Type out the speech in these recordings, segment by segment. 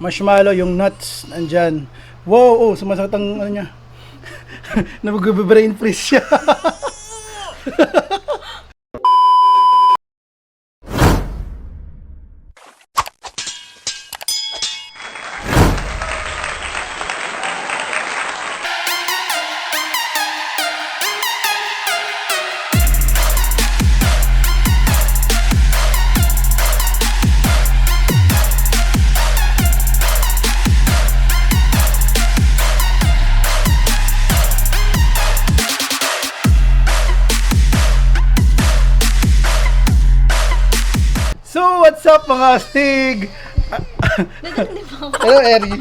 marshmallow, yung nuts, nandyan. Wow, oh, sumasakit ang ano niya. Nag-brain freeze siya. So, what's up mga astig? Hello, Eri.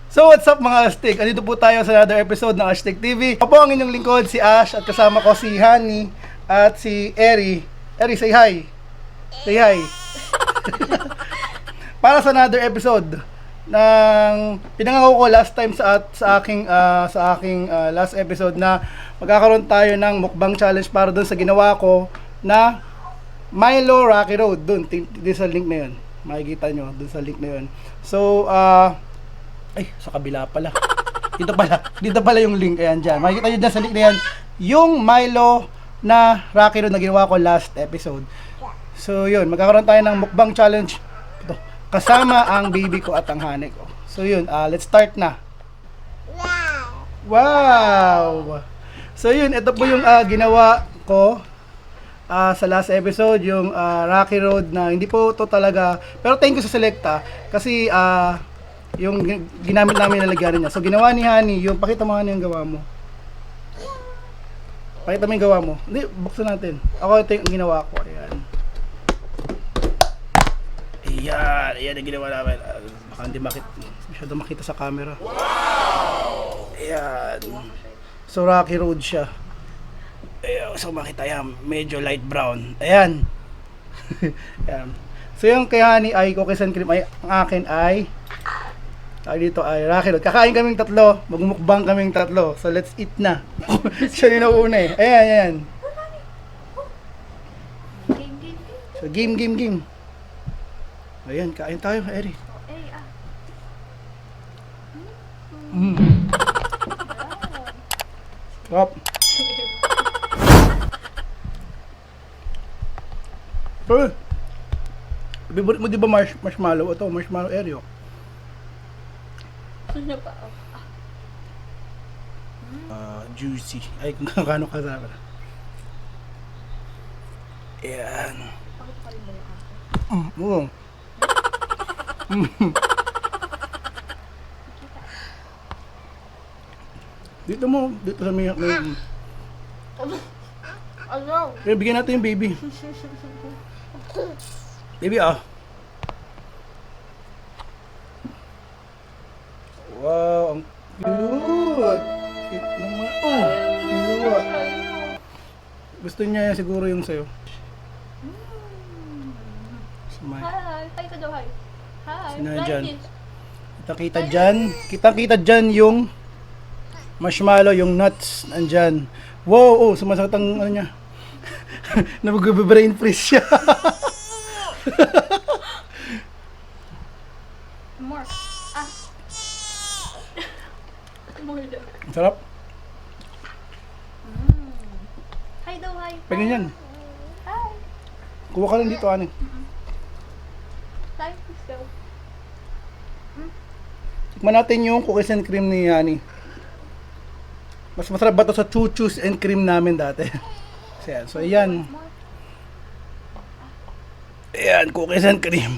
So, what's up mga astig? Andito po tayo sa another episode ng Astig TV. Ako po ang inyong lingkod, si Ash, at kasama ko si Honey at si Eri. Eri, say hi. Say hi. Para sa another episode ng pinangako ko last time sa aking last episode na magkakaroon tayo ng mukbang challenge para doon sa ginawa ko na Milo Rocky Road, dun sa link na yun. Makikita nyo dun sa link na yun. So, ay, sa kabila pala. Dito pala yung link. Ayan, dyan. Makikita nyo dyan sa link na yan. Yung Milo na Rocky Road na ginawa ko last episode. So, yun. Magkakaroon tayo ng mukbang challenge. Ito, kasama ang baby ko at ang hanay ko. So, yun. Let's start na. Wow! So, yun. Ito po yung ginawa ko sa last episode, yung Rocky Road na hindi po to talaga, pero thank you sa Selecta kasi yung ginamit namin na lagyan niya. So ginawa ni Honey, yung pakita mo Honey yung gawa mo. Pakita mo yung gawa mo. Hindi, buksan natin. Ako ito yung ginawa ko. Ayan. Ayan yung ginawa namin. Baka hindi masyado makita sa camera. Wow! Ayan. So Rocky Road siya. Ayan, so makita yan, medyo light brown. Ayan. Ayan. So yung kay Honey ay cookies and cream, ay ang akin ay dito ay Rocky Road. Kakain kaming tatlo, magmukbang kaming tatlo. So let's eat na. Siya yung nauna eh. Ayan. So game. Ayan, kain tayo, Eri. Stop. Pero, favorite mo di ba marshmallow? Ito, marshmallow Oreo. Ano pa? Juicy. Ay, kung kano kasama. Ayan. Oo. Dito sa may Ano? bigyan natin yung baby. Baby, wow, ang cute. Cute naman. Cute. Gusto niya yan siguro yung sayo. Smile. Hi ka daw, hi. Hi. Sino dyan? Kita-kita dyan yung marshmallow, yung nuts, nandyan. Wow, oh, sumasakit ang ano niya. Nag-brain freeze siya. More. More daw. Ang sarap. Hi daw, hi. Pagyan yan. Hi. Kuha ka lang dito, Ani. Hi, please go. Tikman natin yung cookies and cream ni Ani. Mas masarap ba ito sa choo-choos and cream namin dati? So, ayan. Ayan, cookies and cream.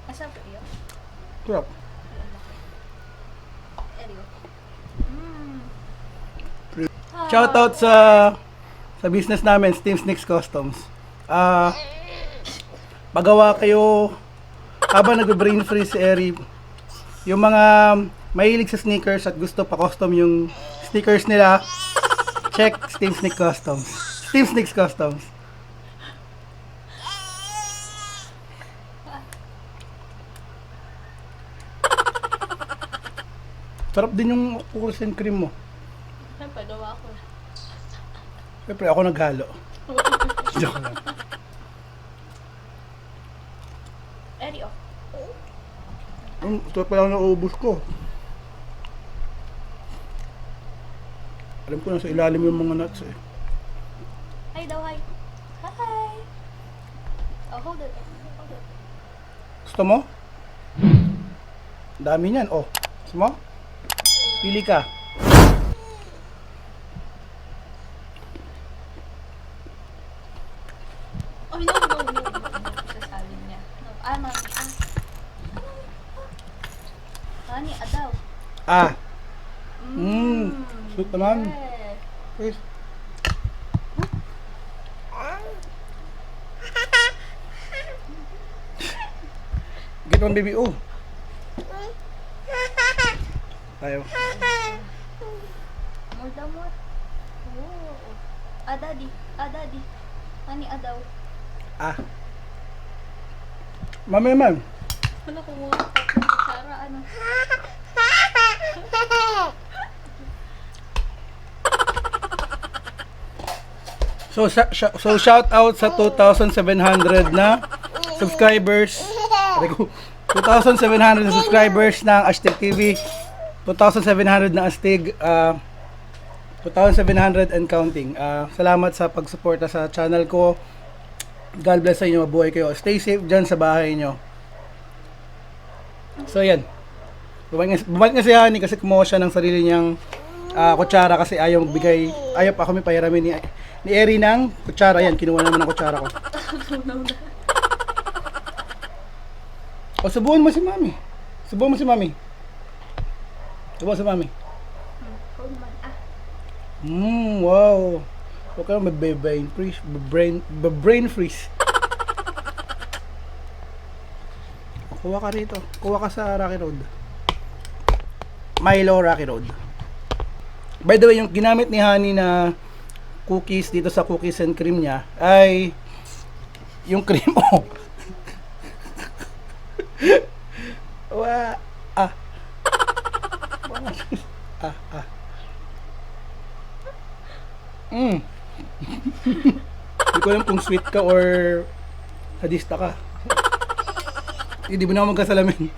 Asa po iyo? Sarap. Shoutout sa business namin, STIMsneaks Customs. Pagawa kayo habang nag-brain freeze si Eri. Yung mga mahilig sa sneakers at gusto pa-custom yung sneakers nila, check STIMsneaks Customs. STIMsneaks Customs. Sarap din yung cookies and cream mo. Napagawa ko. Siyempre ako naghalo. Joke lang. Eri, oh. Ito pa lang naubos ko. Alam ko na sa ilalim yung mga nuts eh. Hi daw, hi. Hi. Oh, hold it. Hold it. Gusto mo? Dami niyan. Oh, gusto mo? Pili ka. Oh, no. Sasabi niya. No. Ah, mami. Ah. Honey, adaw. Ah. Sweet naman. Yes. Please. Get one baby. Oh. Ayaw. More daw, more. Oh. Ah, daddy. Ah, daddy. Honey, adaw. Ah. Mami naman. Wala ko mga kutsara, ano. So shout out sa 2,700 na subscribers. 2,700 na subscribers ng Astig TV. 2,700 na Astig. 2,700 and counting. Salamat sa pagsuporta sa channel ko. God bless sa inyo. Mabuhay kayo. Stay safe dyan sa bahay nyo. So yan. Bumalik nga si Honey kasi kumuha siya ng sarili niyang kutsara kasi ayaw magbigay. Ayaw pa kami pahiramin ni Eri ng kutsara. Yan, kinuha naman ang kutsara ko. O, subuhan mo si Mami. Subuhan mo si Mami. Subuhan si Mami. Hold man. Ah. Wow. Huwag ka naman brain freeze. Brain freeze. Kuha ka rito. Kuha ka sa Rocky Road. Milo Rocky Road. By the way, yung ginamit ni Honey na cookies dito sa cookies and cream niya ay yung cream oh. Hindi ko alam kung sweet ka or sadista ka. Hindi mo na ako magkasalamin.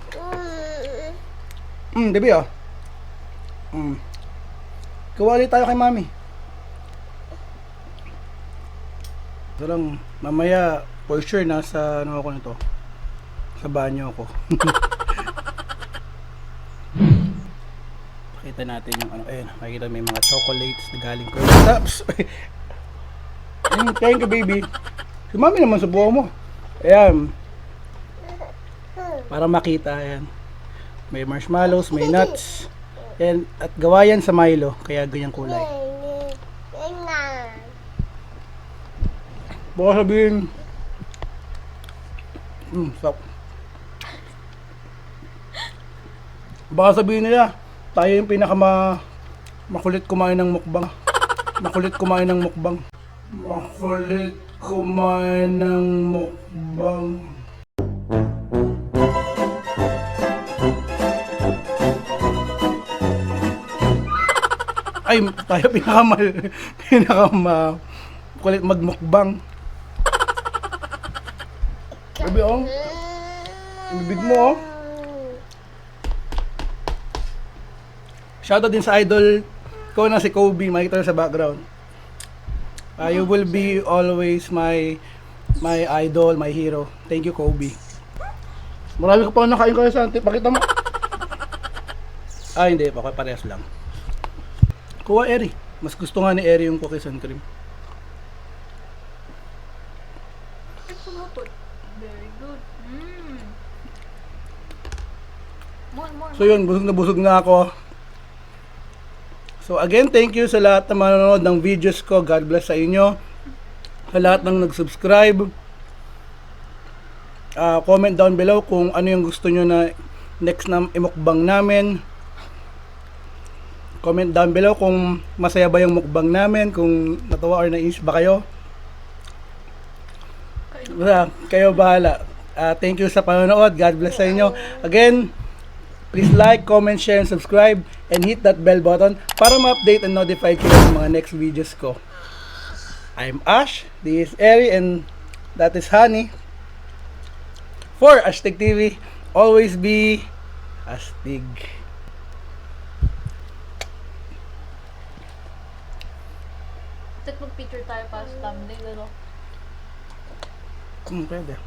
Debi oh. Kawali tayo kay Mami. So lang, mamaya for sure nasa ano ako nito. Sa banyo ako. Pakita natin yung ano, ayun, makikita may mga chocolates na galing ko. Thank you baby. Si Mami naman sa buho mo. Ayan. Para makita, ayan. May marshmallows, may nuts. Ayan, at gawa yan sa Milo, kaya ganyang kulay. Baka sabihin, stop. Baka sabihin nila, tayo yung makulit kumain ng mukbang. Makulit kumain ng mukbang. Makulit kumain ng mukbang. Ay, tayo kulit magmukbang. Sabi oh, yung bibig mo oh. Shoutout din sa idol ko na si Kobe, makikita sa background. You will be always my idol, my hero. Thank you Kobe. Marami ka pa nakain kayo sa antip, pakita mo. Hindi, parehas lang. Kuha Eri. Mas gusto nga ni Eri yung cookies and cream. Very good. More. So yun, busog na ako. So again, thank you sa lahat na manonood ng videos ko. God bless sa inyo. Sa lahat ng nag-subscribe. Comment down below kung ano yung gusto nyo na next na imukbang namin. Comment down below kung masaya ba yung mukbang namin, kung natawa or nainis ba kayo. Kayo bahala. Thank you sa panonood. God bless sa inyo. Again, please like, comment, share, and subscribe, and hit that bell button para ma-update and notify kayo sa mga next videos ko. I'm Ash, this is Eri, and that is Honey. For Astig TV, always be astig. Tat mag-picture tayo para sa thumbnail, ano? Pwede.